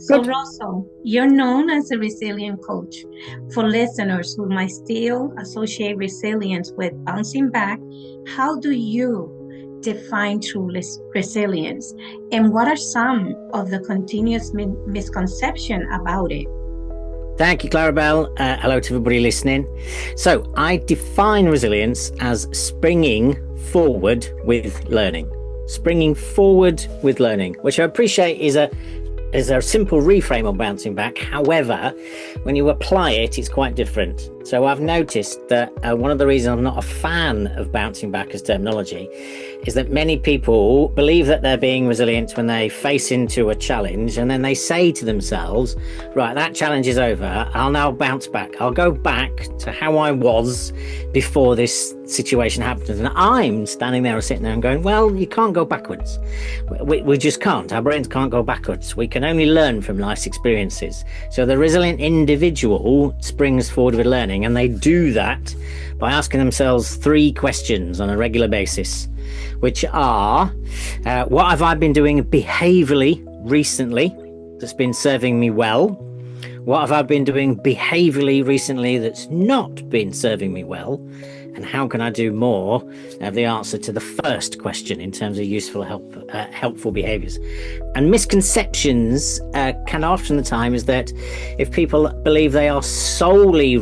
So, Good. Russell, you're known as a resilient coach. For listeners who might still associate resilience with bouncing back, how do you define true resilience? And what are some of the continuous misconception about it? Thank you, Claribel. Hello to everybody listening. So, I define resilience as springing forward with learning. Springing forward with learning, which I appreciate is a simple reframe of bouncing back. However, when you apply it, it's quite different. So I've noticed that one of the reasons I'm not a fan of bouncing back as terminology is that many people believe that they're being resilient when they face into a challenge, and then they say to themselves, right, that challenge is over, I'll now bounce back. I'll go back to how I was before this situation happened. And I'm standing there or sitting there and going, well, you can't go backwards. We just can't. Our brains can't go backwards. We can only learn from life's experiences. So the resilient individual springs forward with learning, and they do that by asking themselves 3 questions on a regular basis, which are, what have I been doing behaviourally recently that's been serving me well? What have I been doing behaviourally recently that's not been serving me well? And how can I do more? The answer to the first question in terms of helpful behaviours. And misconceptions can often the time is that if people believe they are solely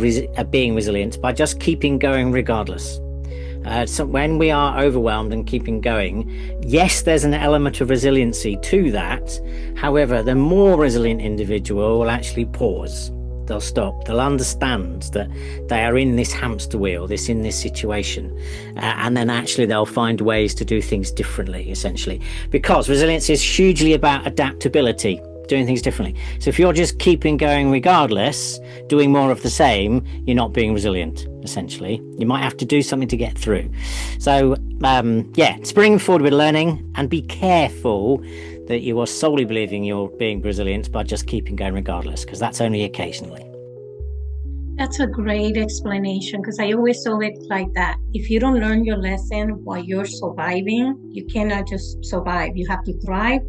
being resilient by just keeping going regardless. So when we are overwhelmed and keeping going, yes, there's an element of resiliency to that. However, the more resilient individual will actually pause. They'll stop. They'll understand that they are in this hamster wheel, in this situation. And then actually they'll find ways to do things differently, essentially. Because resilience is hugely about adaptability, doing things differently. So if you're just keeping going regardless, doing more of the same, you're not being resilient, essentially. You might have to do something to get through. So, spring forward with learning, and be careful that you are solely believing you're being resilient by just keeping going regardless, because that's only occasionally. That's a great explanation, because I always saw it like that. If you don't learn your lesson while you're surviving, you cannot just survive. You have to thrive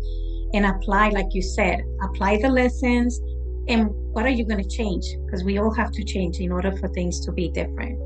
and apply, like you said, apply the lessons. And what are you going to change? Because we all have to change in order for things to be different.